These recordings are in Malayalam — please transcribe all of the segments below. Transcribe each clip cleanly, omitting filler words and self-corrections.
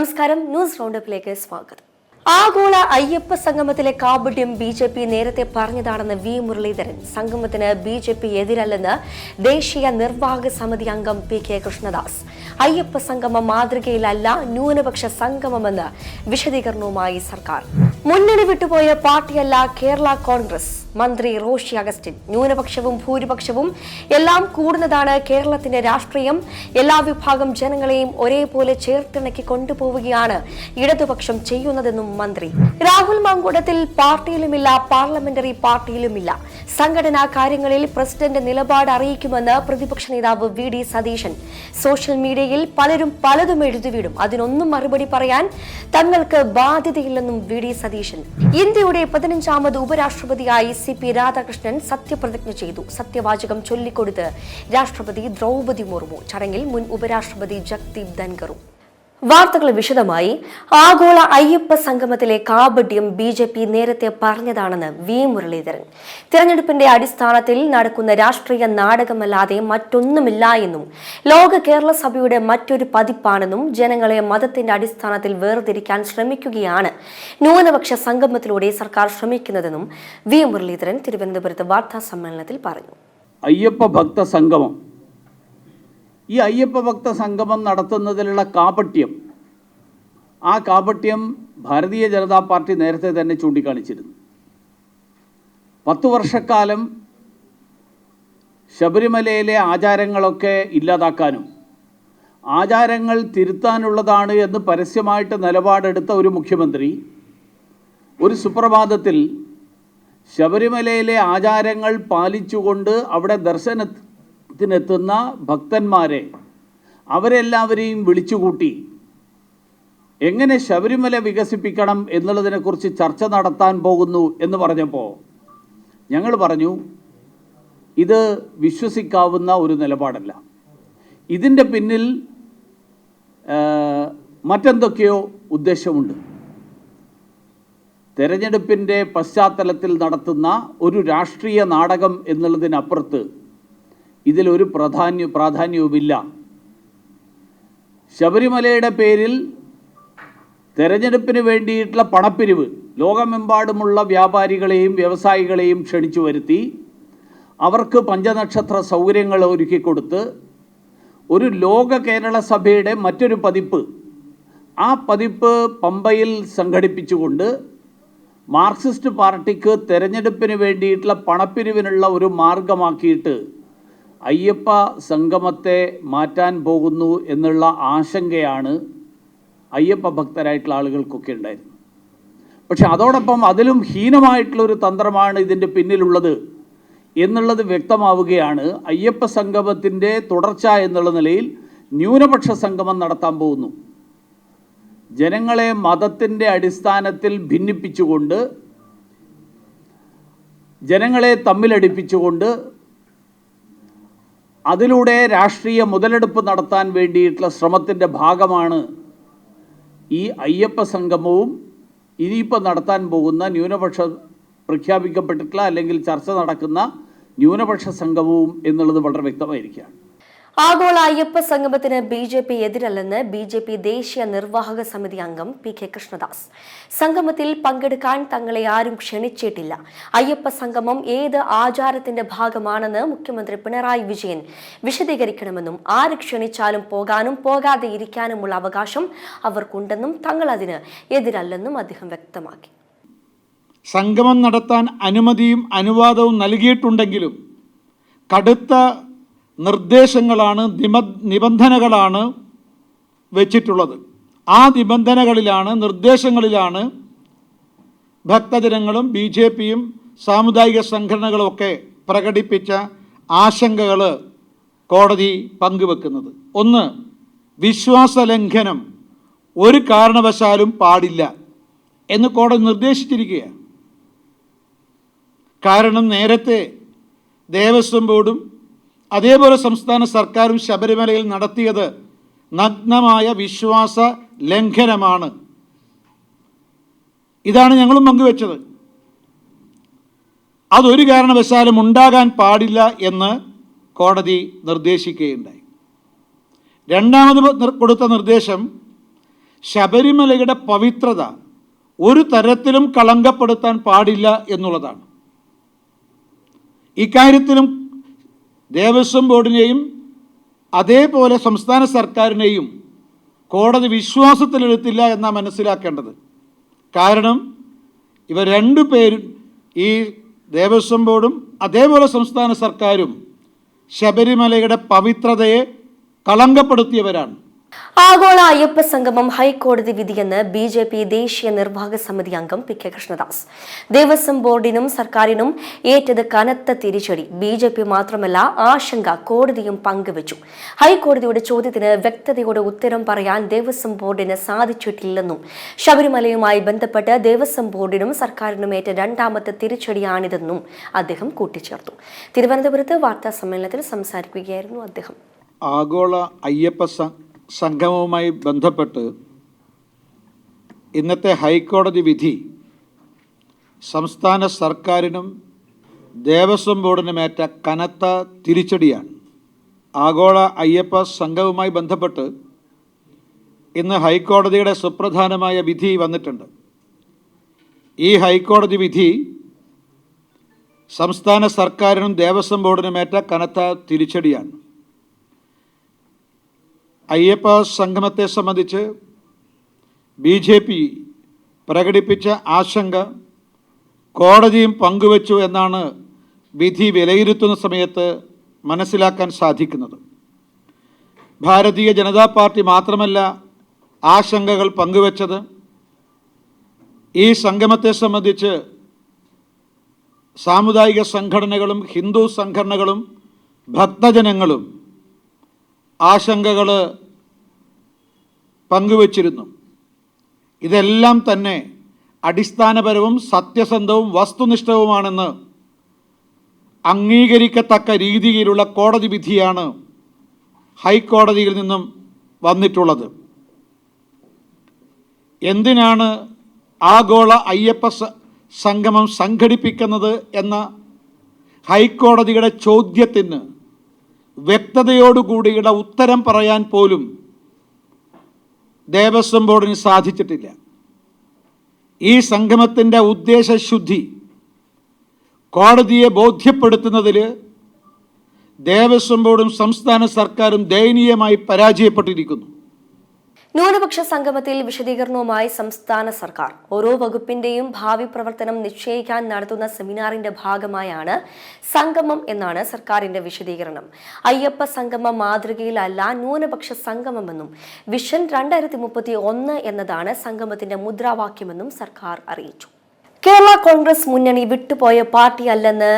നമസ്കാരം. ന്യൂസ് റൗണ്ടപ്പിലേക്ക് സ്വാഗതം. ആഗോള അയ്യപ്പ സംഗമത്തിലെ കാപട്യം BJP നേരത്തെ പറഞ്ഞതാണെന്ന് വി മുരളീധരൻ. സംഗമത്തിന് BJP എതിരല്ലെന്ന് ദേശീയ നിർവാഹക സമിതി അംഗം PK കൃഷ്ണദാസ്. അയ്യപ്പ സംഗമം മാതൃകയിലല്ല, ന്യൂനപക്ഷ സംഗമമെന്ന് വിശദീകരണവുമായി സർക്കാർ. മുന്നണി വിട്ടുപോയ പാർട്ടിയല്ല കേരള കോൺഗ്രസ്. മന്ത്രി റോഷി അഗസ്റ്റിൻ. ന്യൂനപക്ഷവും ഭൂരിപക്ഷവും എല്ലാം കൂടുന്നതാണ് കേരളത്തിന്റെ രാഷ്ട്രീയം. എല്ലാ വിഭാഗം ജനങ്ങളെയും ഒരേപോലെ ചേർത്തിണക്കി കൊണ്ടുപോവുകയാണ് ഇടതുപക്ഷം ചെയ്യുന്നതെന്നും മന്ത്രി. രാഹുൽ മാങ്കൂട്ടത്തിൽ പാർട്ടിയിലുമില്ല, പാർലമെന്ററി പാർട്ടിയിലുമില്ല. സംഘടനാ കാര്യങ്ങളിൽ പ്രസിഡന്റ് നിലപാട് അറിയിക്കുമെന്ന് പ്രതിപക്ഷ നേതാവ് VD സതീശൻ. സോഷ്യൽ മീഡിയയിൽ പലരും പലതും എഴുതിവിടും, അതിനൊന്നും മറുപടി പറയാൻ തങ്ങൾക്ക് ബാധ്യതയില്ലെന്നും VD സതീശൻ. ഇന്ത്യയുടെ 15ാമത് ഉപരാഷ്ട്രപതിയായി CP രാധാകൃഷ്ണൻ സത്യപ്രതിജ്ഞ ചെയ്തു. സത്യവാചകം ചൊല്ലിക്കൊടുത്ത് രാഷ്ട്രപതി ദ്രൗപദി മുർമു. ചടങ്ങിൽ മുൻ ഉപരാഷ്ട്രപതി ജഗ്ദീപ് ധൻഖറും. വാർത്തകൾ വിശദമായി. ആഗോള അയ്യപ്പ സംഗമത്തിലെ കാപട്യം BJP നേരത്തെ പറഞ്ഞതാണെന്ന് വി മുരളീധരൻ. തിരഞ്ഞെടുപ്പിന്റെ അടിസ്ഥാനത്തിൽ നടക്കുന്ന രാഷ്ട്രീയ നാടകമല്ലാതെ മറ്റൊന്നുമില്ല എന്നും ലോക കേരള സഭയുടെ മറ്റൊരു പതിപ്പാണെന്നും ജനങ്ങളെ മതത്തിന്റെ അടിസ്ഥാനത്തിൽ വേർതിരിക്കാൻ ശ്രമിക്കുകയാണ് ന്യൂനപക്ഷ സംഗമത്തിലൂടെ സർക്കാർ ശ്രമിക്കുന്നതെന്നും വി മുരളീധരൻ തിരുവനന്തപുരത്ത് വാർത്താ സമ്മേളനത്തിൽ പറഞ്ഞു. അയ്യപ്പ ഭക്ത സംഗമം, ഈ അയ്യപ്പ ഭക്ത സംഗമം നടത്തുന്നതിലുള്ള കാപട്യം, ആ കാപട്യം ഭാരതീയ ജനതാ പാർട്ടി നേരത്തെ തന്നെ ചൂണ്ടിക്കാണിച്ചിരുന്നു. 10 വർഷക്കാലം ശബരിമലയിലെ ആചാരങ്ങളൊക്കെ ഇല്ലാതാക്കാനും ആചാരങ്ങൾ തിരുത്താനുള്ളതാണ് എന്ന് പരസ്യമായിട്ട് നിലപാടെടുത്ത ഒരു മുഖ്യമന്ത്രി ഒരു സുപ്രഭാതത്തിൽ ശബരിമലയിലെ ആചാരങ്ങൾ പാലിച്ചുകൊണ്ട് അവിടെ ദർശനത്തിനെത്തുന്ന ഭക്തന്മാരെ അവരെല്ലാവരെയും വിളിച്ചുകൂട്ടി എങ്ങനെ ശബരിമല വികസിപ്പിക്കണം എന്നുള്ളതിനെക്കുറിച്ച് ചർച്ച നടത്താൻ പോകുന്നു എന്ന് പറഞ്ഞപ്പോൾ ഞങ്ങൾ പറഞ്ഞു, ഇത് വിശ്വസിക്കാവുന്ന ഒരു നിലപാടല്ല. ഇതിൻ്റെ പിന്നിൽ മറ്റെന്തൊക്കെയോ ഉദ്ദേശമുണ്ട്. തെരഞ്ഞെടുപ്പിൻ്റെ പശ്ചാത്തലത്തിൽ നടത്തുന്ന ഒരു രാഷ്ട്രീയ നാടകം എന്നുള്ളതിനപ്പുറത്ത് ഇതിലൊരു പ്രാധാന്യവുമില്ല. ശബരിമലയുടെ പേരിൽ തെരഞ്ഞെടുപ്പിന് വേണ്ടിയിട്ടുള്ള പണപ്പിരിവ് ലോകമെമ്പാടുമുള്ള വ്യാപാരികളെയും വ്യവസായികളെയും ക്ഷണിച്ചു വരുത്തി അവർക്ക് പഞ്ചനക്ഷത്ര സൗകര്യങ്ങൾ ഒരുക്കിക്കൊടുത്ത് ഒരു ലോക കേരള സഭയുടെ മറ്റൊരു പതിപ്പ്, ആ പതിപ്പ് പമ്പയിൽ സംഘടിപ്പിച്ചുകൊണ്ട് മാർക്സിസ്റ്റ് പാർട്ടിക്ക് തെരഞ്ഞെടുപ്പിന് വേണ്ടിയിട്ടുള്ള പണപ്പിരിവിനുള്ള ഒരു മാർഗമാക്കിയിട്ട് അയ്യപ്പ സംഗമത്തെ മാറ്റാൻ പോകുന്നു എന്നുള്ള ആശങ്കയാണ് അയ്യപ്പ ഭക്തരായിട്ടുള്ള ആളുകൾക്കൊക്കെ ഉണ്ടായിരുന്നു. പക്ഷെ അതോടൊപ്പം അതിലും ഹീനമായിട്ടുള്ളൊരു തന്ത്രമാണ് ഇതിൻ്റെ പിന്നിലുള്ളത് എന്നുള്ളത് വ്യക്തമാവുകയാണ്. അയ്യപ്പ സംഗമത്തിൻ്റെ തുടർച്ച എന്നുള്ള നിലയിൽ ന്യൂനപക്ഷ സംഗമം നടത്താൻ പോകുന്നു. ജനങ്ങളെ മതത്തിൻ്റെ അടിസ്ഥാനത്തിൽ ഭിന്നിപ്പിച്ചുകൊണ്ട്, ജനങ്ങളെ തമ്മിലടിപ്പിച്ചുകൊണ്ട് അതിലൂടെ രാഷ്ട്രീയ മുതലെടുപ്പ് നടത്താൻ വേണ്ടിയിട്ടുള്ള ശ്രമത്തിൻ്റെ ഭാഗമാണ് ഈ അയ്യപ്പ സംഗമവും ഇനിയിപ്പോൾ നടത്താൻ പോകുന്ന ന്യൂനപക്ഷ പ്രഖ്യാപിക്കപ്പെട്ടിട്ടുള്ള അല്ലെങ്കിൽ ചർച്ച നടക്കുന്ന ന്യൂനപക്ഷ സംഗമവും എന്നുള്ളത് വളരെ വ്യക്തമായിരിക്കുകയാണ്. ആഗോള അയ്യപ്പ സംഗമത്തിന് BJP എതിരല്ലെന്ന് BJP ദേശീയ നിർവാഹക സമിതി അംഗം PK കൃഷ്ണദാസ്. സംഗമത്തിൽ പങ്കെടുക്കാൻ തങ്ങളെ ആരും ക്ഷണിച്ചിട്ടില്ല. അയ്യപ്പ സംഗമം ഏത് ആചാരത്തിന്റെ ഭാഗമാണെന്ന് മുഖ്യമന്ത്രി പിണറായി വിജയൻ വിശദീകരിക്കണമെന്നും ആര് ക്ഷണിച്ചാലും പോകാനും പോകാതെ ഇരിക്കാനുമുള്ള അവകാശം അവർക്കുണ്ടെന്നും തങ്ങൾ അതിന് എതിരല്ലെന്നും അദ്ദേഹം വ്യക്തമാക്കി. സംഗമം നടത്താൻ അനുമതിയും അനുവാദവും നൽകിയിട്ടുണ്ടെങ്കിലും കടുത്ത നിർദ്ദേശങ്ങളാണ്, നിബന്ധനകളാണ് വെച്ചിട്ടുള്ളത്. ആ നിബന്ധനകളിലാണ്, നിർദ്ദേശങ്ങളിലാണ് ഭക്തജനങ്ങളും BJPയും സാമുദായിക സംഘടനകളുമൊക്കെ പ്രകടിപ്പിച്ച ആശങ്കകൾ കോടതി പങ്കുവെക്കുന്നത്. ഒന്ന്, വിശ്വാസലംഘനം ഒരു കാരണവശാലും പാടില്ല എന്ന് കോടതി നിർദ്ദേശിച്ചിരിക്കുകയാണ്. കാരണം നേരത്തെ ദേവസ്വം ബോർഡും അതേപോലെ സംസ്ഥാന സർക്കാരും ശബരിമലയിൽ നടത്തിയത് നഗ്നമായ വിശ്വാസ ലംഘനമാണ്. ഇതാണ് ഞങ്ങളും പങ്കുവെച്ചത്. അതൊരു കാരണവശാലും ഉണ്ടാകാൻ പാടില്ല എന്ന് കോടതി നിർദ്ദേശിക്കുകയുണ്ടായി. രണ്ടാമത് കൊടുത്ത നിർദ്ദേശം ശബരിമലയുടെ പവിത്രത ഒരു തരത്തിലും കളങ്കപ്പെടുത്താൻ പാടില്ല എന്നുള്ളതാണ്. ഇക്കാര്യത്തിലും ദേവസ്വം ബോർഡിനെയും അതേപോലെ സംസ്ഥാന സർക്കാരിനെയും കോടതി വിശ്വാസത്തിലെടുത്തില്ല എന്നാണ് മനസ്സിലാക്കേണ്ടത്. കാരണം ഇവർ രണ്ടുപേരും, ഈ ദേവസ്വം ബോർഡും അതേപോലെ സംസ്ഥാന സർക്കാരും ശബരിമലയുടെ പവിത്രതയെ കളങ്കപ്പെടുത്തിയവരാണ്. ആഗോള അയ്യപ്പ സംഗമം ഹൈക്കോടതി വിധിയെന്ന് BJP ദേശീയ നിർവാഹക സമിതി അംഗം PK കൃഷ്ണദാസ്. ദേവസ്വം ബോർഡിനും സർക്കാരിനും ഏറ്റത് കനത്ത തിരിച്ചടി. BJP മാത്രമല്ല, ആശങ്ക കോടതിയും പങ്കുവച്ചു. ഹൈക്കോടതിയുടെ ചോദ്യത്തിന് വ്യക്തതയോടെ ഉത്തരം പറയാൻ ദേവസ്വം ബോർഡിന് സാധിച്ചിട്ടില്ലെന്നും ശബരിമലയുമായി ബന്ധപ്പെട്ട് ദേവസ്വം ബോർഡിനും സർക്കാരിനും ഏറ്റ രണ്ടാമത്തെ തിരിച്ചടിയാണിതെന്നും അദ്ദേഹം കൂട്ടിച്ചേർത്തു. തിരുവനന്തപുരത്ത് വാർത്താ സമ്മേളനത്തിൽ സംസാരിക്കുകയായിരുന്നു അദ്ദേഹം. ആഗോള അയ്യപ്പ സംഗമവുമായി ബന്ധപ്പെട്ട് ഇന്നത്തെ ഹൈക്കോടതി വിധി സംസ്ഥാന സർക്കാരിനും ദേവസ്വം ബോർഡിനുമേറ്റ കനത്ത തിരിച്ചടിയാണ്. ആഗോള അയ്യപ്പ സംഗമവുമായി ബന്ധപ്പെട്ട് ഇന്ന് ഹൈക്കോടതിയുടെ സുപ്രധാനമായ വിധി വന്നിട്ടുണ്ട്. ഈ ഹൈക്കോടതി വിധി സംസ്ഥാന സർക്കാരിനും ദേവസ്വം ബോർഡിനുമേറ്റ കനത്ത തിരിച്ചടിയാണ്. അയ്യപ്പ സംഗമത്തെ സംബന്ധിച്ച് BJP പ്രകടിപ്പിച്ച ആശങ്ക കോടതിയും പങ്കുവച്ചു എന്നാണ് വിധി വിലയിരുത്തുന്ന സമയത്ത് മനസ്സിലാക്കാൻ സാധിക്കുന്നത്. ഭാരതീയ ജനതാ പാർട്ടി മാത്രമല്ല ആശങ്കകൾ പങ്കുവച്ചത്. ഈ സംഗമത്തെ സംബന്ധിച്ച് സാമുദായിക സംഘടനകളും ഹിന്ദു സംഘടനകളും ഭക്തജനങ്ങളും ആശങ്കകൾ പങ്കുവച്ചിരുന്നു. ഇതെല്ലാം തന്നെ അടിസ്ഥാനപരവും സത്യസന്ധവും വസ്തുനിഷ്ഠവുമാണെന്ന് അംഗീകരിക്കത്തക്ക രീതിയിലുള്ള കോടതി വിധിയാണ് ഹൈക്കോടതിയിൽ നിന്നും വന്നിട്ടുള്ളത്. എന്തിനാണ് ആഗോള അയ്യപ്പ സംഗമം സംഘടിപ്പിക്കുന്നത് എന്ന ഹൈക്കോടതിയുടെ ചോദ്യത്തിന് വ്യക്തതയോടുകൂടിയുള്ള ഉത്തരം പറയാൻ പോലും ദേവസ്വം ബോർഡിന് സാധിച്ചിട്ടില്ല. ഈ സംഗമത്തിൻ്റെ ഉദ്ദേശശുദ്ധി കോടതിയെ ബോധ്യപ്പെടുത്തുന്നതിൽ ദേവസ്വം ബോർഡും സംസ്ഥാന സർക്കാരും ദയനീയമായി പരാജയപ്പെട്ടിരിക്കുന്നു. ന്യൂനപക്ഷ സംഗമത്തിൽ വിശദീകരണവുമായി സംസ്ഥാന സർക്കാർ. ഓരോ വകുപ്പിന്റെയും ഭാവി പ്രവർത്തനം നിശ്ചയിക്കാൻ നടത്തുന്ന സെമിനാറിന്റെ ഭാഗമായാണ് സംഗമം എന്നാണ് സർക്കാരിന്റെ വിശദീകരണം. അയ്യപ്പ സംഗമ മാതൃകയിലല്ല ന്യൂനപക്ഷ സംഗമമെന്നും വിഷൻ 2031 എന്നതാണ് സംഗമത്തിന്റെ മുദ്രാവാക്യമെന്നും സർക്കാർ അറിയിച്ചു. കേരള കോൺഗ്രസ് മുന്നണി വിട്ടുപോയ പാർട്ടിയല്ലെന്ന്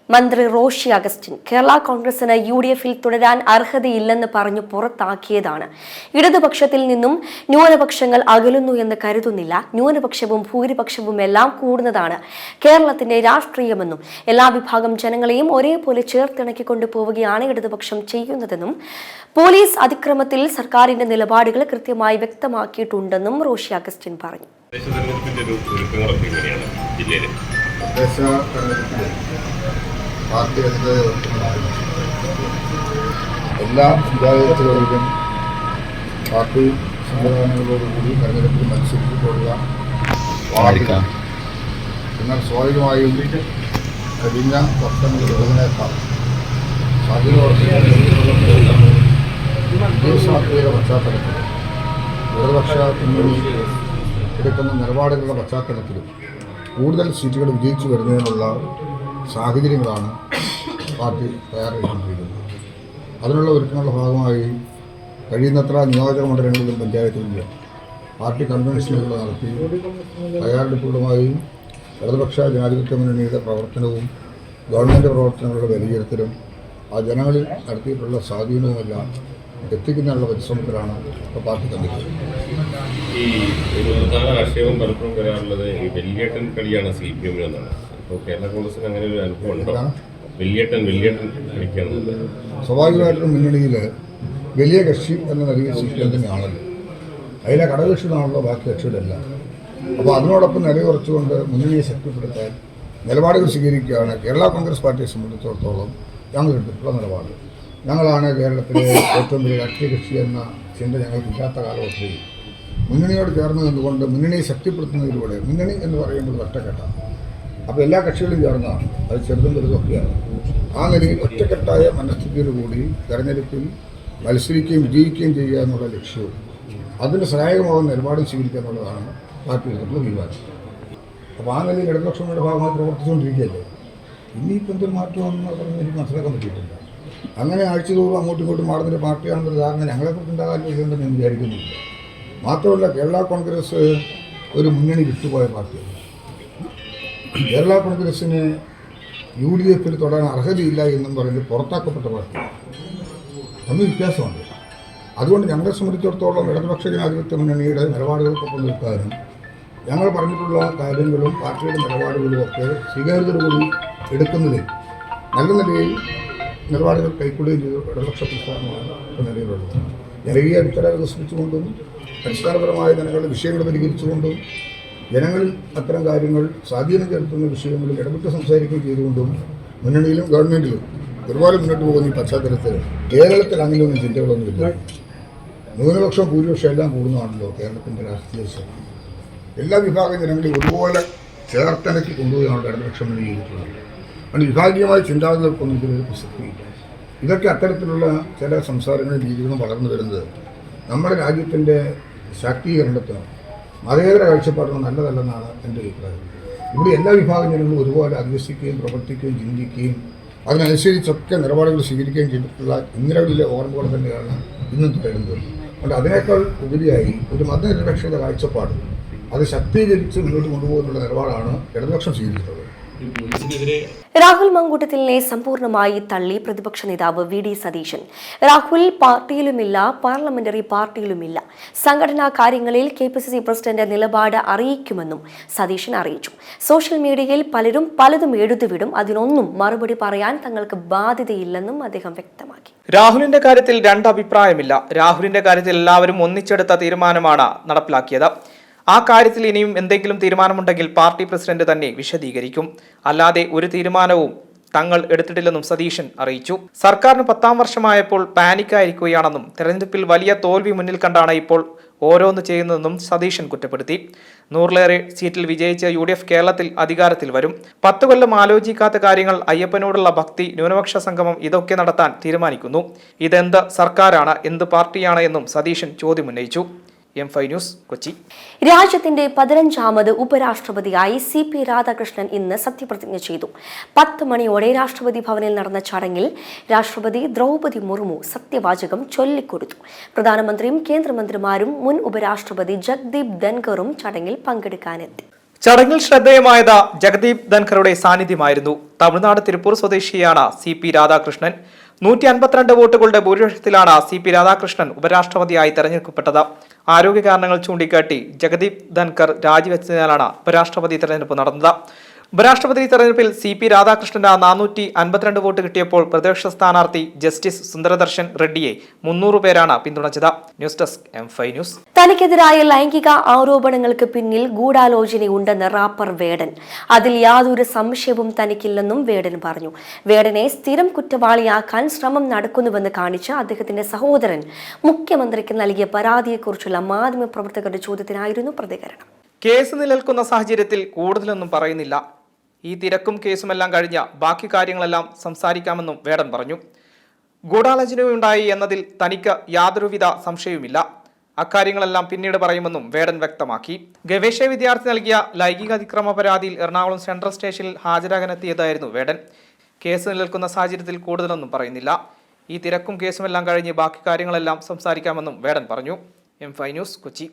മന്ത്രി റോഷി അഗസ്റ്റിൻ കേരള കോൺഗ്രസിന് UDF-ൽ തുടരാൻ അർഹതയില്ലെന്ന് പറഞ്ഞു പുറത്താക്കിയതാണ്. ഇടതുപക്ഷത്തിൽ നിന്നും ന്യൂനപക്ഷങ്ങൾ അകലുന്നു എന്ന് കരുതുന്നില്ല. ന്യൂനപക്ഷവും ഭൂരിപക്ഷവും എല്ലാം കൂടുന്നതാണ് കേരളത്തിന്റെ രാഷ്ട്രീയമെന്നും എല്ലാ വിഭാഗം ജനങ്ങളെയും ഒരേപോലെ ചേർത്തിണക്കിക്കൊണ്ടു പോവുകയാണ് ഇടതുപക്ഷം ചെയ്യുന്നതെന്നും പോലീസ് അതിക്രമത്തിൽ സർക്കാരിന്റെ നിലപാടുകൾ കൃത്യമായി വ്യക്തമാക്കിയിട്ടുണ്ടെന്നും റോഷി അഗസ്റ്റിൻ പറഞ്ഞു. പാർട്ടി എല്ലാ വിഭാഗത്തിലും പാർട്ടി സംവിധാനങ്ങളോടുകൂടി തെരഞ്ഞെടുപ്പിൽ മത്സരിച്ചിട്ടുള്ള വാർഡിലാണ്. എന്നാൽ സ്വാഭാവികമായും കഴിഞ്ഞ വർഷങ്ങളിലേക്കാൾ സാധ്യതയുടെ പശ്ചാത്തലത്തിൽ ഇടതുപക്ഷ മുന്നണി എടുക്കുന്ന നിലപാടുകളുടെ പശ്ചാത്തലത്തിലും കൂടുതൽ സീറ്റുകൾ വിജയിച്ചു വരുന്നതിനുള്ള സാഹചര്യങ്ങളാണ് പാർട്ടി തയ്യാറാക്കിക്കൊണ്ടിരിക്കുന്നത്. അതിനുള്ള ഒരുക്കങ്ങളുടെ ഭാഗമായി കഴിയുന്നത്ര നിയോജക മണ്ഡലങ്ങളിലും പഞ്ചായത്തുകളിലും പാർട്ടി കൺവെൻഷനുകൾ നടത്തി തയ്യാറെടുപ്പുകളുമായും ഇടതുപക്ഷ ജനാധിപത്യ മുന്നണിയുടെ പ്രവർത്തനവും ഗവൺമെൻറ് പ്രവർത്തനങ്ങളുടെ വിലയിരുത്തലും ആ ജനങ്ങളിൽ നടത്തിയിട്ടുള്ള സ്വാധീനവുമെല്ലാം എത്തിക്കുന്നതിനുള്ള പരിശ്രമത്തിലാണ് ഇപ്പോൾ പാർട്ടി കണ്ടിരിക്കുന്നത്. ഈ ഒരു പ്രധാന ആക്ഷേപം പലപ്പോഴും വരാറുള്ളത് ഈ വെല്ലിയേട്ടൻ കളിയാണ് CPM എന്നാണ്. അപ്പോൾ കേരള കോൺഗ്രസിന് അങ്ങനെ ഒരു അനുഭവം ഉണ്ടോ? വെല്ലിയേട്ടൻ കളിക്കാന്നുള്ളത് സ്വാഭാവികമായിട്ടും മുന്നണിയിൽ വലിയ കക്ഷി എന്ന നിലയിൽ CPM തന്നെയാണല്ലോ. അതിലെ ഘടകകക്ഷികളാണല്ലോ ബാക്കി കക്ഷികളെല്ലാം. അപ്പോൾ അതിനോടൊപ്പം നിലയുറച്ചുകൊണ്ട് മുന്നണിയെ ശക്തിപ്പെടുത്താൻ നിലപാടുകൾ സ്വീകരിക്കുകയാണ് കേരള കോൺഗ്രസ് പാർട്ടിയെ സംബന്ധിച്ചിടത്തോളം ഞങ്ങൾ എടുത്തിട്ടുള്ള നിലപാട്. ഞങ്ങളാണ് കേരളത്തിലെ ഏറ്റവും വലിയ രാഷ്ട്രീയ കക്ഷി എന്ന ചിന്ത ഞങ്ങൾക്കില്ലാത്ത കാലഘട്ടത്തിൽ മുന്നണിയോട് ചേർന്ന് നിന്നുകൊണ്ട് മുന്നണിയെ ശക്തിപ്പെടുത്തുന്നതിലൂടെ, മുന്നണി എന്ന് പറയുന്നത് ഒറ്റക്കെട്ടാണ്. അപ്പോൾ എല്ലാ കക്ഷികളും ചേർന്നതാണ്, അത് ചെറുതും വലുതൊക്കെയാണ്. ആ നിലയിൽ ഒറ്റക്കെട്ടായ മനസ്ഥിതിയോടുകൂടി തെരഞ്ഞെടുപ്പിൽ മത്സരിക്കുകയും വിജയിക്കുകയും ചെയ്യുക എന്നുള്ള ലക്ഷ്യവും അതിന് സഹായകമാകുന്ന നിലപാടും സ്വീകരിക്കുക എന്നുള്ളതാണ് പാർട്ടി എടുത്തിട്ടുള്ള തീരുമാനം. അപ്പോൾ ആ നിലയിൽ ഇടതുപക്ഷങ്ങളുടെ ഭാഗമായി പ്രവർത്തിച്ചുകൊണ്ടിരിക്കുകയല്ലേ. ഇനിയിപ്പോൾ എന്തൊരു മാറ്റമെന്ന് പറഞ്ഞ് എനിക്ക് മനസ്സിലാക്കാൻ പറ്റിയിട്ടില്ല. അങ്ങനെ ആഴ്ചതോറും അങ്ങോട്ടും ഇങ്ങോട്ടും മാറുന്നൊരു പാർട്ടിയാണെന്നൊരു ധാരണ ഞങ്ങളെക്കുറിച്ചുണ്ടാകാൻ ഇല്ലെന്ന് ഞാൻ വിചാരിക്കുന്നില്ല. മാത്രമല്ല, കേരള കോൺഗ്രസ് ഒരു മുന്നണി വിട്ടുപോയ പാർട്ടിയാണ്. കേരള കോൺഗ്രസ്സിന് UDF തൊടാൻ അർഹതയില്ല എന്നും പറഞ്ഞ് പുറത്താക്കപ്പെട്ട പാർട്ടിയാണ്. തമ്മിൽ വ്യത്യാസമുണ്ട്. അതുകൊണ്ട് ഞങ്ങളെ സംബന്ധിച്ചിടത്തോളം ഇടതുപക്ഷ ജനാധിപത്യ മുന്നണിയുടെ നിലപാടുകൾക്കൊപ്പം നിൽക്കാനും ഞങ്ങൾ പറഞ്ഞിട്ടുള്ള കാര്യങ്ങളും പാർട്ടിയുടെ നിലപാടുകളും ഒക്കെ സ്വീകാര്യതയോടുകൂടി എടുക്കുന്നതിൽ നല്ല നിലയിൽ നിലപാടുകൾ കൈക്കൊള്ളുകയും ചെയ്തു ഇടതുപക്ഷ പ്രസ്ഥാനമാണ് ഇപ്പോൾ നിലയിലുള്ളത്. ജനകീയ അടിത്തറ വികസിപ്പിച്ചുകൊണ്ടും അടിസ്ഥാനപരമായ ജനങ്ങളുടെ വിഷയങ്ങൾ പരിഹരിച്ചുകൊണ്ടും ജനങ്ങളിൽ അത്തരം കാര്യങ്ങൾ സ്വാധീനം ചെലുത്തുന്ന വിഷയങ്ങളിൽ ഇടപെട്ട് സംസാരിക്കുകയും ചെയ്തുകൊണ്ടും മുന്നണിയിലും ഗവൺമെൻറ്റിലും ഒരുപാട് മുന്നോട്ട് പോകുന്ന ഈ പശ്ചാത്തലത്തിൽ കേരളത്തിൽ അങ്ങനെയൊന്നും ചിന്തകളൊന്നുമില്ല. ന്യൂനപക്ഷം ഭൂരിപക്ഷം എല്ലാം കൂടുന്നതാണല്ലോ കേരളത്തിൻ്റെ രാഷ്ട്രീയ ശക്തി. എല്ലാ വിഭാഗം ജനങ്ങളെയും ഒരുപോലെ ചേർത്തിണക്കി കൊണ്ടുപോയാണ് ഇടതുപക്ഷം മുന്നണി ചെയ്തിട്ടുള്ളത്. അതുകൊണ്ട് വിഭാഗീയമായ ചിന്താഗതികൾക്കൊന്നും ഇതിലൊരു പ്രസക്തിയില്ല. ഇതൊക്കെ അത്തരത്തിലുള്ള ചില സംസാരങ്ങളും രീതികളും വളർന്നു വരുന്നത് നമ്മുടെ രാജ്യത്തിൻ്റെ ശാക്തീകരണത്തിനും മതേതര കാഴ്ചപ്പാടിനും നല്ലതല്ലെന്നാണ് എൻ്റെ അഭിപ്രായം. ഇവിടെ എല്ലാ വിഭാഗം ജനങ്ങളും ഒരുപോലെ അധിവസിക്കുകയും പ്രവർത്തിക്കുകയും ചിന്തിക്കുകയും അതിനനുസരിച്ചൊക്കെ നിലപാടുകൾ സ്വീകരിക്കുകയും ചെയ്തിട്ടുള്ള ഇന്നലകളിലെ ഓർമ്മകൾ തന്നെയാണ് ഇന്നും തുടരുന്നത്. അതുകൊണ്ട് അതിനേക്കാൾ ഉപരിയായി ഒരു മതനിരപേക്ഷത കാഴ്ചപ്പാട് അത് ശക്തീകരിച്ച് മുന്നോട്ട് കൊണ്ടുപോകുന്നുള്ള നിലപാടാണ് ഇടതുപക്ഷം സ്വീകരിച്ചിട്ടുള്ളത്. രാഹുൽ മങ്കൂട്ടത്തിലിനെ സമ്പൂർണ്ണമായി തള്ളി പ്രതിപക്ഷ നേതാവ് VD സതീശൻ. രാഹുൽ പാർട്ടിയിലുമില്ല, പാർലമെന്ററി പാർട്ടിയിലുമില്ല. സംഘടനാ കാര്യങ്ങളിൽ KPCC പ്രസിഡന്റ് നിലപാട് അറിയിക്കുമെന്നും സതീശൻ അറിയിച്ചു. സോഷ്യൽ മീഡിയയിൽ പലരും പലതും എഴുതിവിടും, അതിനൊന്നും മറുപടി പറയാൻ തങ്ങൾക്ക് ബാധ്യതയില്ലെന്നും അദ്ദേഹം വ്യക്തമാക്കി. രാഹുലിന്റെ കാര്യത്തിൽ രണ്ടഭിപ്രായമില്ല. രാഹുലിന്റെ കാര്യത്തിൽ എല്ലാവരും ഒന്നിച്ചെടുത്ത തീരുമാനമാണ് നടപ്പിലാക്കിയത്. ആ കാര്യത്തിൽ ഇനിയും എന്തെങ്കിലും തീരുമാനമുണ്ടെങ്കിൽ പാർട്ടി പ്രസിഡന്റ് തന്നെ വിശദീകരിക്കും. അല്ലാതെ ഒരു തീരുമാനവും തങ്ങൾ എടുത്തിട്ടില്ലെന്നും സതീശൻ അറിയിച്ചു. സർക്കാരിന് 10ാം വർഷമായപ്പോൾ പാനിക്കായിരിക്കുകയാണെന്നും തെരഞ്ഞെടുപ്പിൽ വലിയ തോൽവി മുന്നിൽ കണ്ടാണ് ഇപ്പോൾ ഓരോന്ന് ചെയ്യുന്നതെന്നും സതീശൻ കുറ്റപ്പെടുത്തി. 100ലേറെ സീറ്റിൽ വിജയിച്ച UDF കേരളത്തിൽ അധികാരത്തിൽ വരും. 10 കൊല്ലം ആലോചിക്കാത്ത കാര്യങ്ങൾ, അയ്യപ്പനോടുള്ള ഭക്തി, ന്യൂനപക്ഷ സംഗമം ഇതൊക്കെ നടത്താൻ തീരുമാനിക്കുന്നു. ഇതെന്ത് സർക്കാരാണ്, എന്ത് പാർട്ടിയാണ് എന്നും സതീശൻ ചോദ്യമുന്നയിച്ചു. M5 news, Kochi. രാജ്യത്തിന്റെ 15ാമത് ഉപരാഷ്ട്രപതിയായി CP രാധാകൃഷ്ണൻ ഇന്ന് സത്യപ്രതിജ്ഞ ചെയ്തു. 10 മണിയോടെ രാഷ്ട്രപതി ഭവനിൽ നടന്ന ചടങ്ങിൽ രാഷ്ട്രപതി ദ്രൗപദി മുർമു സത്യവാചകം ചൊല്ലിക്കൊടുത്തു. പ്രധാനമന്ത്രിയും കേന്ദ്രമന്ത്രിമാരും മുൻ ഉപരാഷ്ട്രപതി ജഗ്ദീപ് ധൻഖറും ചടങ്ങിൽ പങ്കെടുക്കാനെത്തി. ചടങ്ങിൽ ശ്രദ്ധേയമായത് ജഗദീപ് ധൻഖറുടെ സാന്നിധ്യമായിരുന്നു. തമിഴ്നാട് തിരുപ്പൂർ സ്വദേശിയാണ് CP രാധാകൃഷ്ണൻ. 152 വോട്ടുകളുടെ ഭൂരിപക്ഷത്തിലാണ് CP രാധാകൃഷ്ണൻ ഉപരാഷ്ട്രപതിയായി തെരഞ്ഞെടുക്കപ്പെട്ടത്. ആരോഗ്യ കാരണങ്ങൾ ചൂണ്ടിക്കാട്ടി ജഗദീപ് ധൻഖർ രാജിവെച്ചതിനാലാണ് ഉപരാഷ്ട്രപതി തെരഞ്ഞെടുപ്പ് നടന്നത്. ഉപരാഷ്ട്രപതി തെരഞ്ഞെടുപ്പിൽ CP രാധാകൃഷ്ണന് 452 വോട്ട് കിട്ടിയപ്പോൾ പ്രതിപക്ഷ സ്ഥാനാർത്ഥി ജസ്റ്റിസ് സുന്ദരദർശൻ റെഡ്ഡിയെ 300 പേരാണ് പിന്തുണച്ചത്. News desk M5 news. തനിക്കെതിരായ ലൈംഗിക ആരോപണങ്ങൾക്ക് പിന്നിൽ ഗൂഢാലോചനയുണ്ടെന്ന് റാപ്പർ വേടൻ. അതിൽ യാതൊരു സംശയവും തനിക്കില്ലെന്നും വേടൻ പറഞ്ഞു. വേടനെ സ്ഥിരം കുറ്റവാളിയാക്കാൻ ശ്രമം നടക്കുന്നുവെന്ന് കാണിച്ച് അദ്ദേഹത്തിന്റെ സഹോദരൻ മുഖ്യമന്ത്രിക്ക് നൽകിയ പരാതിയെക്കുറിച്ചുള്ള മാധ്യമപ്രവർത്തകരുടെ ചോദ്യത്തിനായിരുന്നു പ്രതികരണം. കേസ് നിലനിൽക്കുന്ന സാഹചര്യത്തിൽ കൂടുതലൊന്നും പറയുന്നില്ല. ഈ തിരക്കും കേസുമെല്ലാം കഴിഞ്ഞ് ബാക്കി കാര്യങ്ങളെല്ലാം സംസാരിക്കാമെന്നും വേടൻ പറഞ്ഞു. ഗൂഢാലോചനയുണ്ടായി എന്നതിൽ തനിക്ക് യാതൊരുവിധ സംശയവുമില്ല. അക്കാര്യങ്ങളെല്ലാം പിന്നീട് പറയുമെന്നും വേടൻ വ്യക്തമാക്കി. ഗവേഷക വിദ്യാർത്ഥി നൽകിയ ലൈംഗിക അതിക്രമ പരാതിയിൽ എറണാകുളം സെൻട്രൽ സ്റ്റേഷനിൽ ഹാജരാകാനെത്തിയതായിരുന്നു വേടൻ. കേസ് നിലനിൽക്കുന്ന സാഹചര്യത്തിൽ കൂടുതലൊന്നും പറയുന്നില്ല. ഈ തിരക്കും കേസുമെല്ലാം കഴിഞ്ഞ് ബാക്കി കാര്യങ്ങളെല്ലാം സംസാരിക്കാമെന്നും വേടൻ പറഞ്ഞു. M5 news, Kochi.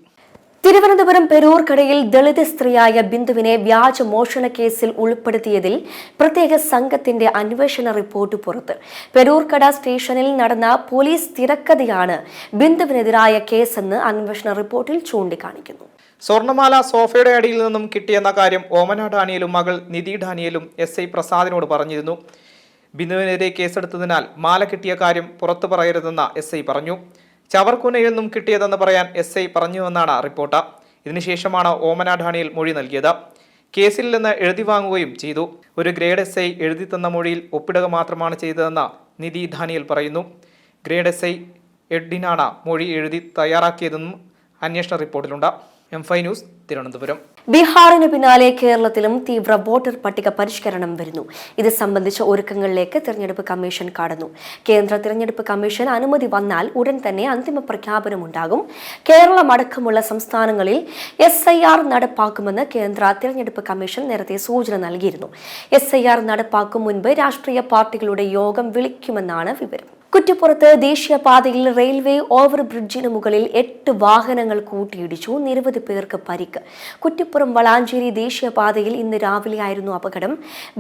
തിരുവനന്തപുരം പെരൂർക്കടയിൽ ദളിത് സ്ത്രീയായ ബിന്ദുവിനെ വ്യാജ മോഷണ കേസിൽ ഉൾപ്പെടുത്തിയതിൽ പ്രത്യേക സംഘത്തിന്റെ അന്വേഷണ റിപ്പോർട്ട് പുറത്ത്. പെരൂർക്കട സ്റ്റേഷനിൽ നടന്ന പോലീസ് തിരക്കഥയാണ് ബിന്ദുവിനെതിരായ കേസെന്ന് അന്വേഷണ റിപ്പോർട്ടിൽ ചൂണ്ടിക്കാണിക്കുന്നു. സ്വർണമാല സോഫയുടെ അടിയിൽ നിന്നും കിട്ടിയെന്ന കാര്യം ഓമന ഡാനിയലും മകൾ നിധി ഡാനിയലും SI പ്രസാദിനോട് പറഞ്ഞിരുന്നു. ബിന്ദുവിനെതിരെ കേസെടുത്തതിനാൽ മാല കിട്ടിയ കാര്യം പുറത്തു പറയരുതെന്ന് SI പറഞ്ഞു. ചവർക്കുനയിൽ നിന്നും കിട്ടിയതെന്ന് പറയാൻ SI പറഞ്ഞുവെന്നാണ് റിപ്പോർട്ട്. ഇതിനുശേഷമാണ് ഓമന ഡാനിയൽ മൊഴി നൽകിയത്. കേസിൽ നിന്ന് എഴുതി വാങ്ങുകയും ചെയ്തു. ഒരു ഗ്രേഡ് SI എഴുതി തന്ന മൊഴിയിൽ ഒപ്പിടുക മാത്രമാണ് ചെയ്തതെന്ന് നിധി ഡാനിയൽ പറയുന്നു. ഗ്രേഡ് SI എഡിനാണ് മൊഴി എഴുതി തയ്യാറാക്കിയതെന്നും അന്വേഷണ റിപ്പോർട്ടിലുണ്ട്. M5 news, Thiruvananthapuram. ബീഹാറിന് പിന്നാലെ കേരളത്തിലും തീവ്ര വോട്ടർ പട്ടിക പരിഷ്കരണം വരുന്നു. ഇത് സംബന്ധിച്ച ഒരുക്കങ്ങളിലേക്ക് തിരഞ്ഞെടുപ്പ് കമ്മീഷൻ കടന്നു. കേന്ദ്ര തിരഞ്ഞെടുപ്പ് കമ്മീഷൻ അനുമതി വന്നാൽ ഉടൻ തന്നെ അന്തിമ പ്രഖ്യാപനമുണ്ടാകും. കേരളം അടക്കമുള്ള സംസ്ഥാനങ്ങളിൽ SIR നടപ്പാക്കുമെന്ന് കേന്ദ്ര തിരഞ്ഞെടുപ്പ് കമ്മീഷൻ നേരത്തെ സൂചന നൽകിയിരുന്നു. SIR നടപ്പാക്കും മുൻപ് രാഷ്ട്രീയ പാർട്ടികളുടെ യോഗം വിളിക്കുമെന്നാണ് വിവരം. കുറ്റിപ്പുറത്ത് ദേശീയപാതയിൽ റെയിൽവേ ഓവർ ബ്രിഡ്ജിന് മുകളിൽ 8 വാഹനങ്ങൾ കൂട്ടിയിടിച്ചു. നിരവധി പേർക്ക് പരിക്ക്. കുറ്റിപ്പുറം വളാഞ്ചേരി ദേശീയപാതയിൽ ഇന്ന് രാവിലെയായിരുന്നു അപകടം.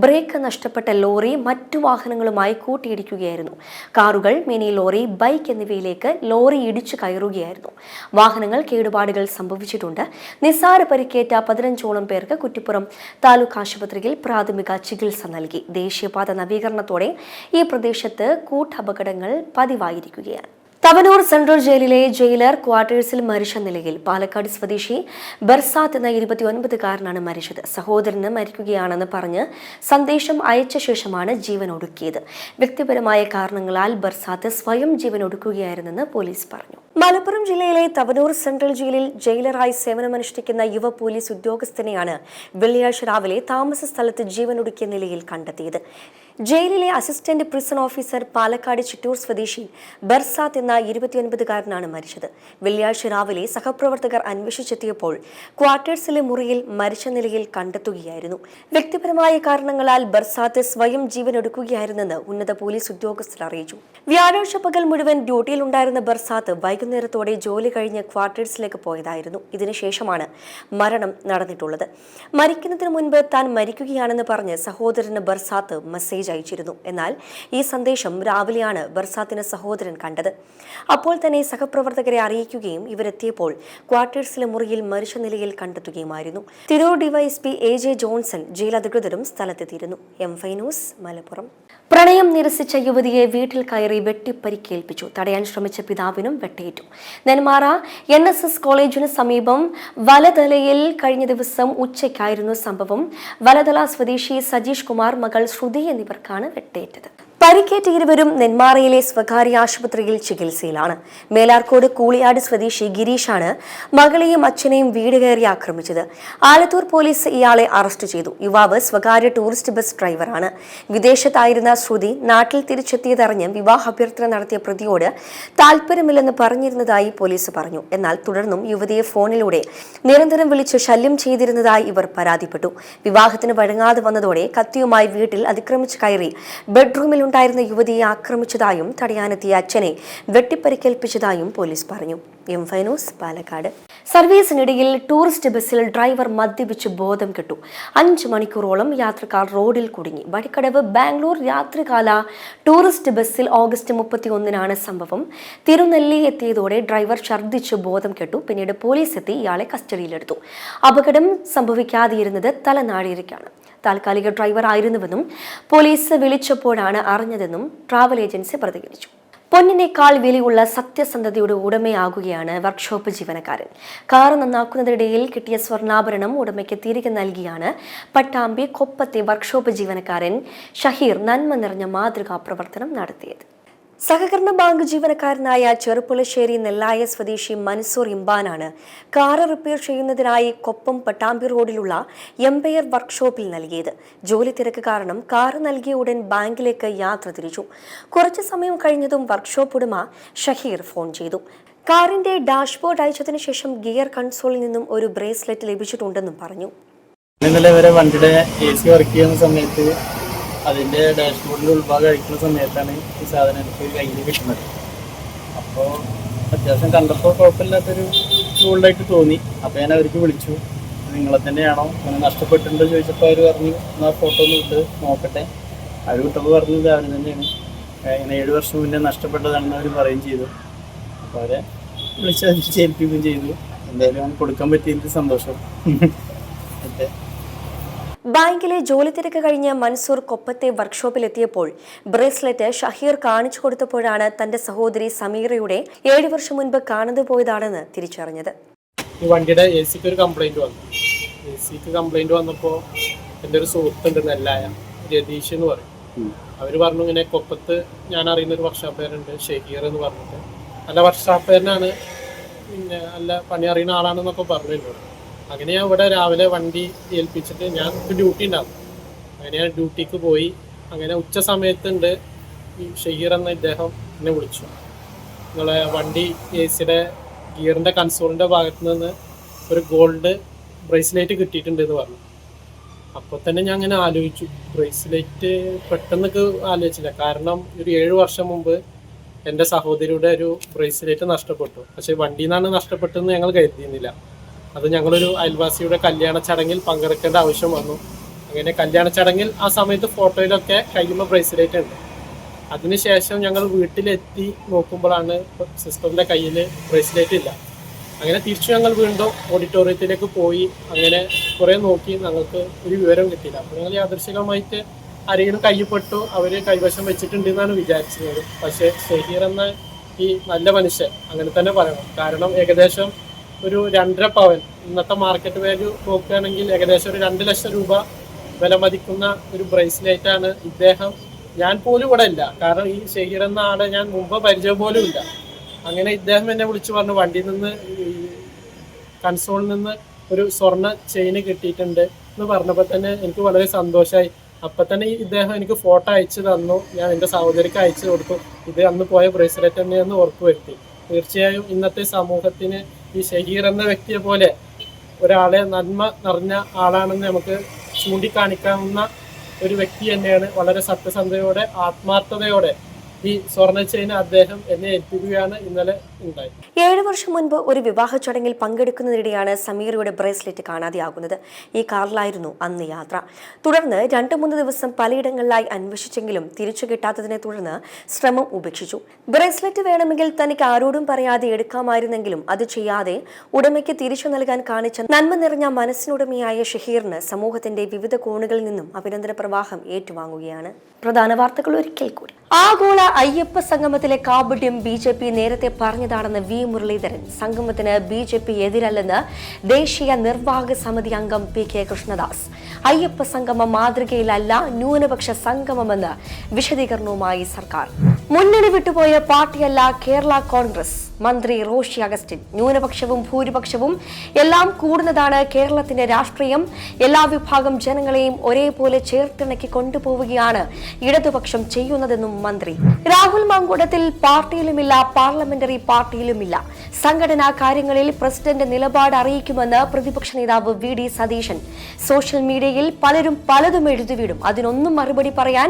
ബ്രേക്ക് നഷ്ടപ്പെട്ട ലോറി മറ്റു വാഹനങ്ങളുമായി കൂട്ടിയിടിക്കുകയായിരുന്നു. കാറുകൾ, മിനി ലോറി, ബൈക്ക് എന്നിവയിലേക്ക് ലോറി ഇടിച്ചു കയറുകയായിരുന്നു. വാഹനങ്ങൾ കേടുപാടുകൾ സംഭവിച്ചിട്ടുണ്ട്. നിസ്സാര പരിക്കേറ്റ 15ഓളം പേർക്ക് കുറ്റിപ്പുറം താലൂക്ക് ആശുപത്രിയിൽ പ്രാഥമിക ചികിത്സ നൽകി. ദേശീയപാത നവീകരണത്തോടെ ഈ പ്രദേശത്ത് കൂട്ടപകടങ്ങൾ പതിവായിരിക്കുകയാണ്. തവനൂർ സെൻട്രൽ ജയിലിലെ ജയിലർ ക്വാർട്ടേഴ്സിൽ മരിച്ച നിലയിൽ പാലക്കാട് സ്വദേശി ബർസാത്ത് എന്ന 29-കാരനാണ് മരിച്ചത്. സഹോദരന് മരിക്കുകയാണെന്ന് പറഞ്ഞ് സന്ദേശം അയച്ച ശേഷമാണ് ജീവൻ ഒടുക്കിയത്. വ്യക്തിപരമായ കാരണങ്ങളാൽ ബർസാത്ത് സ്വയം ജീവൻ ഒടുക്കുകയായിരുന്നെന്ന് പോലീസ് പറഞ്ഞു. മലപ്പുറം ജില്ലയിലെ തവനൂർ സെൻട്രൽ ജയിലിൽ ജയിലറായി സേവനമനുഷ്ഠിക്കുന്ന യുവ പോലീസ് ഉദ്യോഗസ്ഥനെയാണ് വെള്ളിയാഴ്ച രാവിലെ താമസ സ്ഥലത്ത് ജീവനൊടുക്കിയ നിലയിൽ കണ്ടെത്തിയത്. ജയിലിലെ assistant prison officer Palakkad Chittur സ്വദേശി ബർസാത്ത് എന്ന 29-കാരനാണ് മരിച്ചത്. വെള്ളിയാഴ്ച രാവിലെ സഹപ്രവർത്തകർ അന്വേഷിച്ചെത്തിയപ്പോൾ ക്വാർട്ടേഴ്സിലെ മുറിയിൽ മരിച്ച നിലയിൽ കണ്ടെത്തുകയായിരുന്നു. വ്യക്തിപരമായ കാരണങ്ങളാൽ ബർസാത്ത് സ്വയം ജീവനൊടുക്കുകയായിരുന്നെന്ന് ഉന്നത പോലീസ് ഉദ്യോഗസ്ഥർ അറിയിച്ചു. വ്യാഴാഴ്ച പകൽ മുഴുവൻ ഡ്യൂട്ടിയിലുണ്ടായിരുന്ന ബർസാത്ത് വൈകുന്നേരത്തോടെ ജോലി കഴിഞ്ഞ് ക്വാർട്ടേഴ്സിലേക്ക് പോയതായിരുന്നു. ഇതിനുശേഷമാണ് മരണം നടന്നിട്ടുള്ളത്. മരിക്കുന്നതിന് മുൻപ് താൻ മരിക്കുകയാണെന്ന് പറഞ്ഞ് സഹോദരന് ബർസാത്ത് മെസ്സേജ് അയച്ചിരുന്നു. എന്നാൽ ഈ സന്ദേശം രാവിലെയാണ് ബർസാത്തിന് സഹോദരൻ കണ്ടത്. അപ്പോൾ തന്നെ സഹപ്രവർത്തകരെ അറിയിക്കുകയും ഇവരെത്തിയപ്പോൾ ക്വാർട്ടേഴ്സിലെ മുറിയിൽ മരിച്ച നിലയിൽ കണ്ടെത്തുകയുമായിരുന്നു. Tirur DYSP AJ Johnson jail അധികൃതരും സ്ഥലത്തെത്തിയിരുന്നു. M5 news, Malappuram. പ്രണയം നിരസിച്ച യുവതിയെ വീട്ടിൽ കയറി വെട്ടിപ്പരിക്കേൽപ്പിച്ചു. തടയാൻ ശ്രമിച്ച പിതാവിനും വെട്ടേറ്റു. നെന്മാറ NSS കോളേജിന് സമീപം വലതലയിൽ കഴിഞ്ഞ ദിവസം ഉച്ചയ്ക്കായിരുന്നു സംഭവം. വലതല സ്വദേശി സജീഷ് കുമാർ, മകൾ ശ്രുതി എന്നിവർക്കാണ് വെട്ടേറ്റത്. പരിക്കേറ്റ ഇരുവരും നെന്മാറയിലെ സ്വകാര്യ ആശുപത്രിയിൽ ചികിത്സയിലാണ്. മേലാർക്കോട് കൂളിയാട് സ്വദേശി ഗിരീഷാണ് മകളെയും അച്ഛനെയും വീട് കയറി ആക്രമിച്ചത്. ആലത്തൂർ പോലീസ് ഇയാളെ അറസ്റ്റ് ചെയ്തു. യുവാവ് സ്വകാര്യ ടൂറിസ്റ്റ് ബസ് ഡ്രൈവറാണ്. വിദേശത്തായിരുന്ന ശ്രുതി നാട്ടിൽ തിരിച്ചെത്തിയതറിഞ്ഞ് വിവാഹ അഭ്യർത്ഥന നടത്തിയ പ്രതിയോട് താല്പര്യമില്ലെന്ന് പറഞ്ഞിരുന്നതായി പോലീസ് പറഞ്ഞു. എന്നാൽ തുടർന്നും യുവതിയെ ഫോണിലൂടെ നിരന്തരം വിളിച്ച് ശല്യം ചെയ്തിരുന്നതായി ഇവർ പരാതിപ്പെട്ടു. വിവാഹത്തിന് വഴങ്ങാതെ വന്നതോടെ കത്തിയുമായി വീട്ടിൽ അതിക്രമിച്ച് കയറി ബെഡ്റൂമിൽ ഉണ്ടായിരുന്ന യുവതിയെ ആക്രമിച്ചതായും തടയാനെത്തിയ അച്ഛനെ വെട്ടിപ്പരിക്കേൽപ്പിച്ചതായും പോലീസ് പറഞ്ഞു. M5 news, Palakkad. സർവീസിനിടയിൽ ടൂറിസ്റ്റ് ബസ്സിൽ ഡ്രൈവർ മദ്യപിച്ച് ബോധം കെട്ടു. 5 മണിക്കൂറോളം യാത്രക്കാർ റോഡിൽ കുടുങ്ങി. വഴിക്കടവ് ബാംഗ്ലൂർ രാത്രികാല ടൂറിസ്റ്റ് ബസ്സിൽ ഓഗസ്റ്റ് 31-നാണ് സംഭവം. തിരുനെല്ലി എത്തിയതോടെ ഡ്രൈവർ ഛർദ്ദിച്ച് ബോധം കെട്ടു. പിന്നീട് പോലീസ് എത്തി ഇയാളെ കസ്റ്റഡിയിലെടുത്തു. അപകടം സംഭവിക്കാതിരുന്നത് തലനാടിയിലേക്കാണ്. താൽക്കാലിക ഡ്രൈവർ ആയിരുന്നുവെന്നും പോലീസ് വിളിച്ചപ്പോഴാണ് അറിഞ്ഞതെന്നും ട്രാവൽ ഏജൻസി പ്രതികരിച്ചു. പൊന്നിനേക്കാൾ വിലയുള്ള സത്യസന്ധതയുടെ ഉടമയാകുകയാണ് വർക്ക്ഷോപ്പ് ജീവനക്കാരൻ. കാർ നന്നാക്കുന്നതിനിടയിൽ കിട്ടിയ സ്വർണ്ണാഭരണം ഉടമയ്ക്ക് തിരികെ നൽകിയാണ് പട്ടാമ്പി കൊപ്പത്തെ വർക്ക്ഷോപ്പ് ജീവനക്കാരൻ ഷഹീർ നന്മ നിറഞ്ഞ മാതൃകാ പ്രവർത്തനം നടത്തിയത്. സഹകരണ ബാങ്ക് ജീവനക്കാരനായ ചെറുപ്പുളശ്ശേരി നെല്ലായ സ്വദേശി മൻസൂർ ഇമ്പാനാണ് കാർ റിപ്പയർ ചെയ്യുന്നതിനായി കൊപ്പം പട്ടാമ്പി റോഡിലുള്ള എംപയർ വർക്ക്ഷോപ്പിൽ നൽകിയത്. ജോലി തിരക്ക് കാരണം കാർ നൽകിയ ഉടൻ ബാങ്കിലേക്ക് യാത്ര തിരിച്ചു. കുറച്ചു സമയം കഴിഞ്ഞതും വർക്ക്ഷോപ്പ് ഉടമ ഷഹീർ ഫോൺ ചെയ്തു. കാറിന്റെ ഡാഷ്ബോർഡ് അയച്ചതിനു ശേഷം ഗിയർ കൺസോളിൽ നിന്നും ഒരു ബ്രേസ്ലെറ്റ് ലഭിച്ചിട്ടുണ്ടെന്നും പറഞ്ഞു. ഇന്നലെ വരെ വണ്ടിയുടെ AC വർക്ക് ചെയ്യുന്ന സമയത്ത് അതിൻ്റെ ഡാഷ്ബോർഡിൻ്റെ ഉൾഭാഗം അഴിക്കുന്ന സമയത്താണ് ഈ സാധനം എനിക്ക് കയ്യിൽ കിട്ടുന്നത്. അപ്പോൾ അത്യാവശ്യം കണ്ടപ്പോൾ കുഴപ്പമില്ലാത്തൊരു ടൂളായിട്ട് തോന്നി. അപ്പോൾ ഞാൻ അവർക്ക് വിളിച്ചു, നിങ്ങളെ തന്നെയാണോ, അങ്ങനെ നഷ്ടപ്പെട്ടിട്ടുണ്ടോ ചോദിച്ചപ്പോൾ അവർ പറഞ്ഞു എന്നാൽ ഫോട്ടോ ഒന്ന് വിട്ട് നോക്കട്ടെ. അവർ വിട്ടപ്പോൾ പറഞ്ഞത് അവർ തന്നെയാണ്, ഇങ്ങനെ 7 വർഷം മുന്നേ നഷ്ടപ്പെട്ടതാണെന്ന് അവർ പറയുകയും ചെയ്തു. അപ്പോൾ അവരെ വിളിച്ച് അതിൽ ചെയ്തു. എന്തായാലും കൊടുക്കാൻ പറ്റിയതിൽ സന്തോഷം. ഓക്കെ. ബാങ്കിലെ ജോലി തിരക്ക് കഴിഞ്ഞ് മൻസൂർ കൊപ്പത്തെ വർക്ക്ഷോപ്പിലെത്തിയപ്പോൾ ബ്രേസ്ലെറ്റ് ഷഹീർ കാണിച്ചു കൊടുത്തപ്പോഴാണ് തന്റെ സഹോദരി സമീറയുടെ 7 വർഷം മുൻപ് കാണാതെ പോയതാണെന്ന് തിരിച്ചറിഞ്ഞത്. ഈ വണ്ടിയുടെ AC ഒരു കംപ്ലൈന്റ് വന്നു. AC കംപ്ലൈന്റ് വന്നപ്പോൾ എൻ്റെ ഒരു സുഹൃത്തുണ്ട് നെല്ലായ, രതീഷ് എന്ന് പറയും. അവർ പറഞ്ഞു ഇങ്ങനെ കൊപ്പത്ത് ഞാൻ അറിയുന്ന ഒരു വർക്ക്ഷോപ്പുകാരുണ്ട് ഷഹീർ എന്ന് പറഞ്ഞിട്ട്. നല്ല വർക്ക്ഷോപ്പുകാരനാണ്, പിന്നെ നല്ല പണി അറിയുന്ന ആളാണെന്നൊക്കെ പറഞ്ഞു എന്നോട്. അങ്ങനെ ഞാൻ ഇവിടെ രാവിലെ വണ്ടി ഏൽപ്പിച്ചിട്ട് ഞാൻ ഡ്യൂട്ടി ഉണ്ടാവും. അങ്ങനെ ഞാൻ ഡ്യൂട്ടിക്ക് പോയി. അങ്ങനെ ഉച്ച സമയത്തുണ്ട് ഈ ഷഹീർ എന്ന ഇദ്ദേഹം എന്നെ വിളിച്ചു. നിങ്ങളെ വണ്ടി AC-യുടെ ഗിയറിൻ്റെ കൺസോളിൻ്റെ ഭാഗത്ത് നിന്ന് ഒരു ഗോൾഡ് ബ്രേസ്ലെറ്റ് കിട്ടിയിട്ടുണ്ട് എന്ന് പറഞ്ഞു. അപ്പോൾ തന്നെ ഞാൻ അങ്ങനെ ആലോചിച്ചു. ബ്രേസ്ലെറ്റ് പെട്ടെന്നൊക്കെ ആലോചിച്ചില്ല. കാരണം ഒരു 7 വർഷം മുമ്പ് എൻ്റെ സഹോദരിയുടെ ഒരു ബ്രേസ്ലെറ്റ് നഷ്ടപ്പെട്ടു. പക്ഷേ വണ്ടിയിൽ നിന്നാണ് നഷ്ടപ്പെട്ടതെന്ന് ഞങ്ങൾ കരുതിയിരുന്നില്ല. അത് ഞങ്ങളൊരു അയൽവാസിയുടെ കല്യാണ ചടങ്ങിൽ പങ്കെടുക്കേണ്ട ആവശ്യം വന്നു. അങ്ങനെ കല്യാണ ചടങ്ങിൽ ആ സമയത്ത് ഫോട്ടോയിലൊക്കെ കയ്യുമ്പോൾ ബ്രേസ്ലെറ്റ് ഉണ്ട്. അതിനുശേഷം ഞങ്ങൾ വീട്ടിലെത്തി നോക്കുമ്പോഴാണ് സിസ്റ്ററിൻ്റെ കയ്യിൽ ബ്രേസ്ലെറ്റ് ഇല്ല. അങ്ങനെ തിരിച്ചു ഞങ്ങൾ വീണ്ടും ഓഡിറ്റോറിയത്തിലേക്ക് പോയി. അങ്ങനെ കുറേ നോക്കി, ഞങ്ങൾക്ക് ഒരു വിവരം കിട്ടിയില്ല. അപ്പോൾ ഞങ്ങൾ യാദൃശികമായിട്ട് ആരെങ്കിലും കയ്യിൽപ്പെട്ടു, അവർ കൈവശം വെച്ചിട്ടുണ്ടെന്നാണ് വിചാരിച്ചത്. പക്ഷേ ഷഹീർ എന്ന ഈ നല്ല മനുഷ്യൻ അങ്ങനെ തന്നെ പറയണം. കാരണം ഏകദേശം ഒരു 2.5 പവൻ, ഇന്നത്തെ മാർക്കറ്റ് വാല്യൂ നോക്കുകയാണെങ്കിൽ ഏകദേശം ഒരു 2 ലക്ഷം രൂപ വില മതിക്കുന്ന ഒരു ബ്രേസ്ലെറ്റാണ് ഇദ്ദേഹം. ഞാൻ പോലും ഇവിടെ ഇല്ല, കാരണം ഈ ഷഹീർ എന്ന ആളെ ഞാൻ മുമ്പ് പരിചയം പോലും ഇല്ല. അങ്ങനെ ഇദ്ദേഹം എന്നെ വിളിച്ചു പറഞ്ഞു, വണ്ടിയിൽ നിന്ന് കൺസോളിൽ നിന്ന് ഒരു സ്വർണ്ണ ചെയിന് കിട്ടിയിട്ടുണ്ട് എന്ന് പറഞ്ഞപ്പോൾ തന്നെ എനിക്ക് വളരെ സന്തോഷമായി. അപ്പം തന്നെ ഇദ്ദേഹം എനിക്ക് ഫോട്ടോ അയച്ചു തന്നു. ഞാൻ എൻ്റെ സഹോദരിക്ക് അയച്ചു കൊടുത്തു. ഇത് അന്ന് പോയ ബ്രേസ്ലെറ്റ് തന്നെയെന്ന് ഉറപ്പുവരുത്തി. തീർച്ചയായും ഇന്നത്തെ സമൂഹത്തിന് ഈ ഷഹീർ എന്ന വ്യക്തിയെ പോലെ ഒരാളെ നന്മ നിറഞ്ഞ ആളാണെന്ന് നമുക്ക് ചൂണ്ടിക്കാണിക്കാവുന്ന ഒരു വ്യക്തി തന്നെയാണ്. വളരെ സത്യസന്ധതയോടെ ആത്മാർത്ഥതയോടെ ഈ സ്വർണ്ണ ചെയിൻ അദ്ദേഹം എന്നെ ഏൽപ്പിക്കുകയാണ് ഇന്നലെ ഉണ്ടായത്. 7 വർഷം മുൻപ് ഒരു വിവാഹ ചടങ്ങിൽ പങ്കെടുക്കുന്നതിനിടെയാണ് സമീറയുടെ ബ്രേസ്ലെറ്റ് കാണാതെയാകുന്നത്. ഈ കാറിലായിരുന്നു അന്ന് യാത്ര. തുടർന്ന് 2-3 ദിവസം പലയിടങ്ങളിലായി അന്വേഷിച്ചെങ്കിലും തിരിച്ചു കിട്ടാത്തതിനെ തുടർന്ന് ശ്രമം ഉപേക്ഷിച്ചു. ബ്രേസ്ലെറ്റ് വേണമെങ്കിൽ തനിക്ക് ആരോടും പറയാതെ എടുക്കാമായിരുന്നെങ്കിലും അത് ചെയ്യാതെ ഉടമയ്ക്ക് തിരിച്ചു നൽകാൻ കാണിച്ച നന്മ നിറഞ്ഞ മനസ്സിനുടമയായ ഷഹീറിന് സമൂഹത്തിന്റെ വിവിധ കോണുകളിൽ നിന്നും അഭിനന്ദന പ്രവാഹം ഏറ്റുവാങ്ങുകയാണ്. പ്രധാന വാർത്തകൾ ഒരിക്കൽ കൂടി. ആഗോള അയ്യപ്പ സംഗമത്തിലെ കാപട്യം BJP നേരത്തെ പറഞ്ഞതാണെന്ന് V. മുരളീധരൻ. സംഗമത്തിന് BJP എതിരല്ലെന്ന് ദേശീയ നിർവാഹക സമിതി അംഗം PK കൃഷ്ണദാസ്. അയ്യപ്പ സംഗമം മാതൃകയിലല്ല, ന്യൂനപക്ഷ സംഗമമെന്ന് വിശദീകരണവുമായി സർക്കാർ. മുന്നണി വിട്ടുപോയ പാർട്ടിയല്ല കേരള കോൺഗ്രസ്. മന്ത്രി റോഷി അഗസ്റ്റിൻ. ന്യൂനപക്ഷവും ഭൂരിപക്ഷവും എല്ലാം കൂടുന്നതാണ് കേരളത്തിന്റെ രാഷ്ട്രീയം. എല്ലാ വിഭാഗം ജനങ്ങളെയും ഒരേപോലെ ചേർത്തിണക്കി കൊണ്ടുപോവുകയാണ് ഇടതുപക്ഷം ചെയ്യുന്നതെന്നും മന്ത്രി. രാഹുൽ മാങ്കൂട്ടത്തിൽ പാർട്ടിയിലുമില്ല, പാർലമെന്ററി പാർട്ടിയിലുമില്ല. സംഘടനാ കാര്യങ്ങളിൽ പ്രസിഡന്റ് നിലപാട് അറിയിക്കുമെന്ന് പ്രതിപക്ഷ നേതാവ് VD സതീശൻ. സോഷ്യൽ മീഡിയയിൽ പലരും പലതും എഴുതിവിടും. അതിനൊന്നും മറുപടി പറയാൻ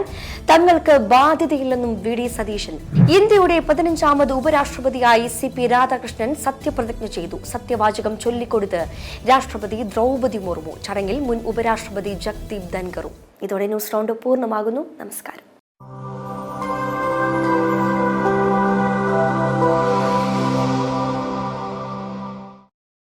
തങ്ങൾക്ക് ബാധ്യതയില്ലെന്നും VD സതീശൻ. ഇന്ത്യയുടെ 15ാമത് ഉപരാഷ്ട്രപതിയായി CP രാധാകൃഷ്ണൻ സത്യപ്രതിജ്ഞ ചെയ്തു. സത്യവാചകം ചൊല്ലിക്കൊടുത്ത് രാഷ്ട്രപതി ദ്രൗപദി മുർമു. ചടങ്ങിൽ മുൻ ഉപരാഷ്ട്രപതി ജഗ്ദീപ് ധൻഖറും. ഇതോടെ ന്യൂസ് റൗണ്ട് പൂർണ്ണമാകുന്നു. നമസ്കാരം.